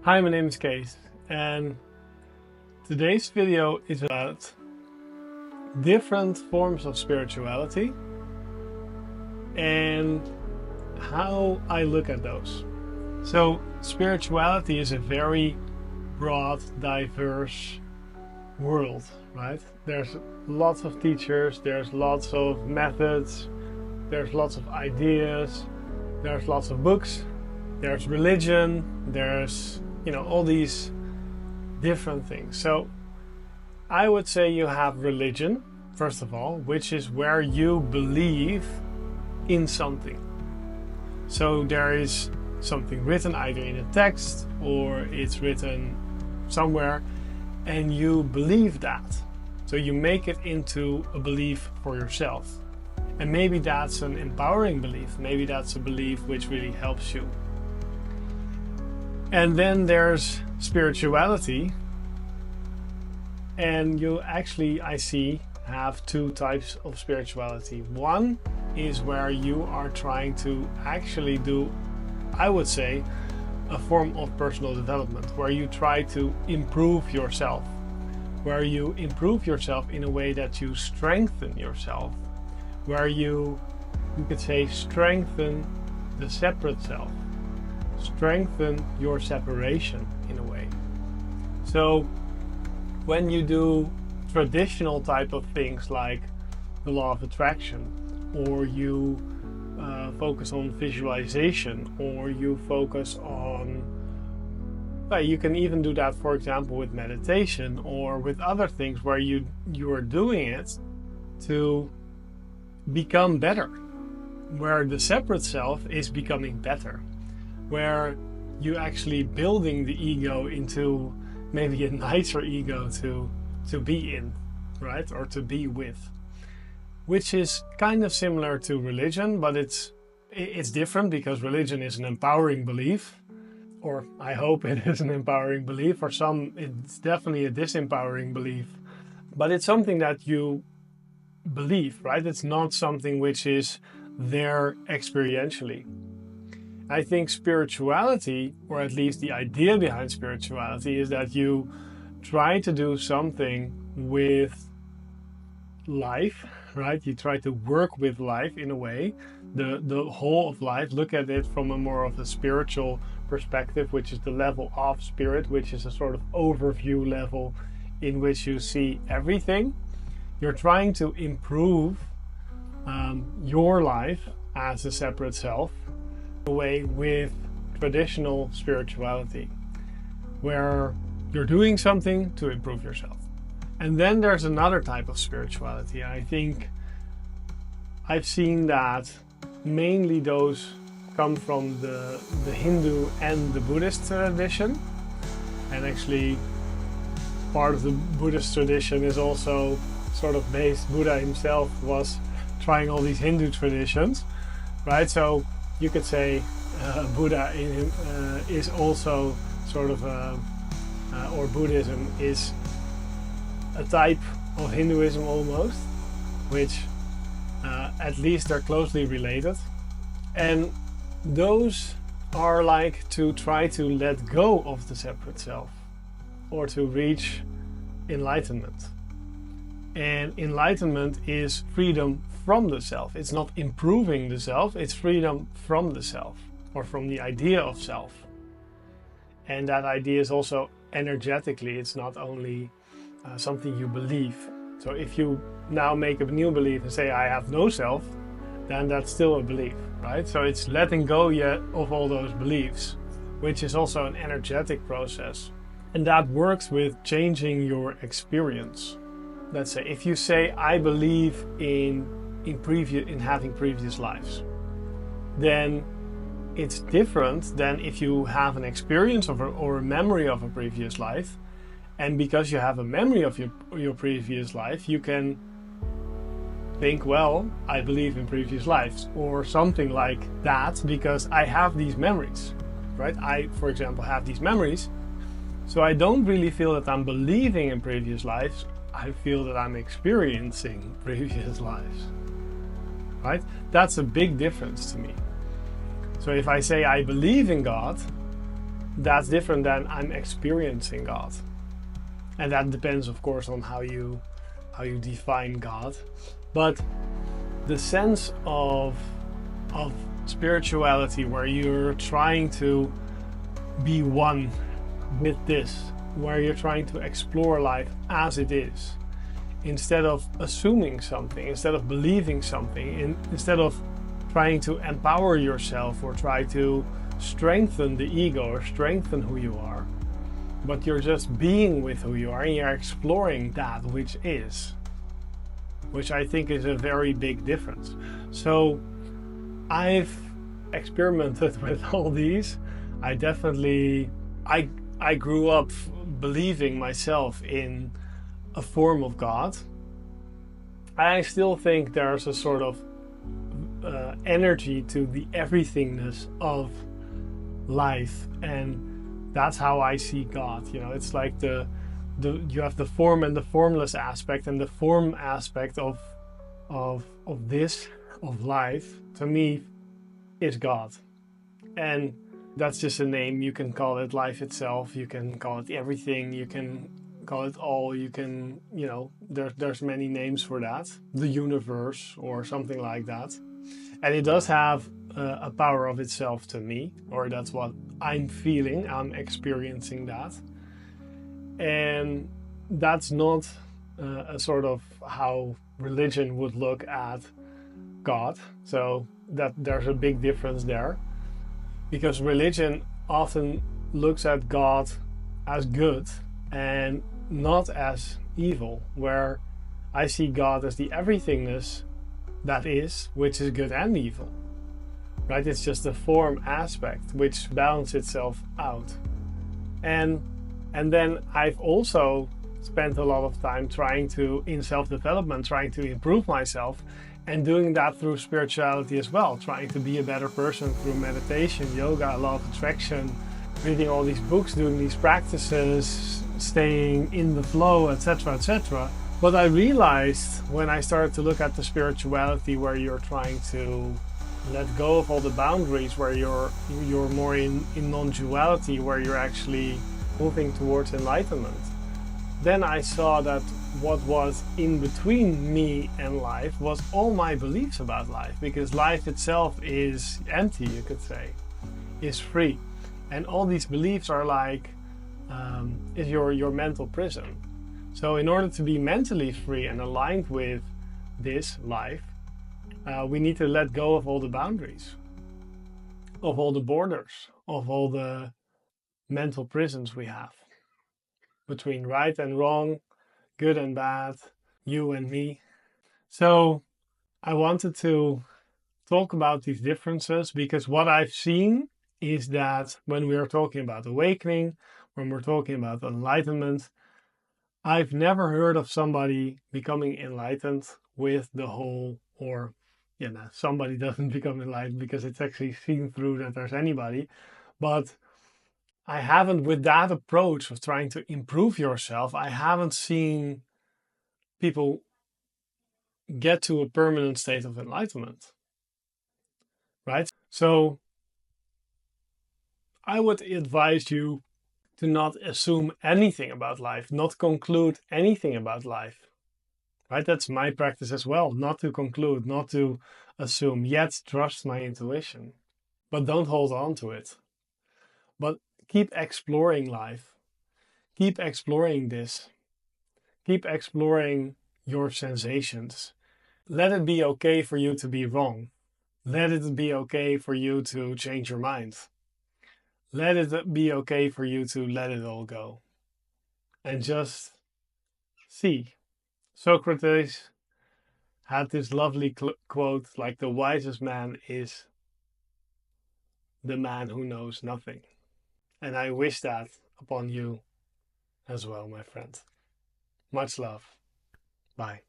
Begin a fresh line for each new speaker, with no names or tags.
Hi, my name is Kees, and today's video is about different forms of spirituality and how I look at those. So, spirituality is a very broad, diverse world, right? There's lots of teachers, there's lots of methods, there's lots of ideas, there's lots of books, there's religion, there's all these different things. So I would say you have religion, first of all, which is where you believe in something. So there is something written either in a text or it's written somewhere and you believe that. So you make it into a belief for yourself. And maybe that's an empowering belief. Maybe that's a belief which really helps you. And then there's spirituality, and you actually, I see, have two types of spirituality. One is where you are trying to actually do, I would say, a form of personal development, where you try to improve yourself, where you improve yourself in a way that you strengthen yourself, where you could say strengthen the separate self. Strengthen your separation in a way. So when you do traditional type of things like the law of attraction, or you focus on visualization, or you focus on, you can even do that, for example, with meditation or with other things where you are doing it to become better, where the separate self is becoming better, where you actually building the ego into maybe a nicer ego to be in, right? Or to be with, which is kind of similar to religion, but it's different, because religion is an empowering belief, or I hope it is an empowering belief. For some, it's definitely a disempowering belief, but it's something that you believe, right? It's not something which is there experientially. I think spirituality, or at least the idea behind spirituality, is that you try to do something with life, right? You try to work with life in a way, the whole of life, look at it from a more of a spiritual perspective, which is the level of spirit, which is a sort of overview level in which you see everything. You're trying to improve your life as a separate self away with traditional spirituality, where you're doing something to improve yourself. And then there's another type of spirituality. I think I've seen that mainly those come from the Hindu and the Buddhist tradition, and actually part of the Buddhist tradition is also sort of based, Buddha himself was trying all these Hindu traditions, right? So you could say Buddha is also sort of, or Buddhism is a type of Hinduism almost, which at least they're closely related. And those are like to try to let go of the separate self, or to reach enlightenment. And enlightenment is freedom from the self. It's not improving the self, it's freedom from the self, or from the idea of self. And that idea is also energetically, it's not only something you believe. So if you now make a new belief and say, I have no self, then that's still a belief, right? So it's letting go yet of all those beliefs, which is also an energetic process. And that works with changing your experience. Let's say, if you say, I believe in having previous lives, then it's different than if you have an experience of or a memory of a previous life. And because you have a memory of your previous life, you can think, well, I believe in previous lives, or something like that, because I have these memories, right? I, for example, have these memories, so I don't really feel that I'm believing in previous lives. I feel that I'm experiencing previous lives, right? That's a big difference to me. So if I say I believe in God, that's different than I'm experiencing God. And that depends, of course, on how you define God. But the sense of spirituality where you're trying to be one with this, where you're trying to explore life as it is, instead of assuming something, instead of believing something, instead of trying to empower yourself or try to strengthen the ego or strengthen who you are, but you're just being with who you are and you're exploring that which is, which I think is a very big difference. So I've experimented with all these. I definitely, I grew up believing myself in a form of God. I still think there's a sort of energy to the everythingness of life, and that's how I see God. You know, it's like you have the form and the formless aspect, and the form aspect of this of life to me is God. And that's just a name. You can call it life itself, you can call it everything, you can call it all, you can, you know, there's many names for that, the universe or something like that. And it does have a power of itself to me, or that's what I'm feeling, I'm experiencing that. And that's not a sort of how religion would look at God. So that there's a big difference there, because religion often looks at God as good and not as evil, where I see God as the everythingness that is, which is good and evil, right? It's just the form aspect which balances itself out. And then I've also spent a lot of time trying to, in self-development, trying to improve myself, and doing that through spirituality as well, trying to be a better person through meditation, yoga, law of attraction, reading all these books, doing these practices, staying in the flow, etc., etc. But I realized when I started to look at the spirituality where you're trying to let go of all the boundaries, where you're more in non-duality, where you're actually moving towards enlightenment, then I saw that what was in between me and life was all my beliefs about life, because life itself is empty, you could say, is free. And all these beliefs are like, is your mental prison. So in order to be mentally free and aligned with this life, we need to let go of all the boundaries, of all the borders, of all the mental prisons we have between right and wrong, good and bad, you and me. So I wanted to talk about these differences, because what I've seen is that when we are talking about awakening, when we're talking about enlightenment, I've never heard of somebody becoming enlightened with the whole, or somebody doesn't become enlightened because it's actually seen through that there's anybody. But I haven't, with that approach of trying to improve yourself, I haven't seen people get to a permanent state of enlightenment, right? So I would advise you to not assume anything about life, not conclude anything about life, right? That's my practice as well, not to conclude, not to assume, yet trust my intuition, but don't hold on to it. But keep exploring life, keep exploring this, keep exploring your sensations. Let it be okay for you to be wrong. Let it be okay for you to change your mind. Let it be okay for you to let it all go. And just see. Socrates had this lovely quote, like, the wisest man is the man who knows nothing. And I wish that upon you as well, my friend. Much love. Bye.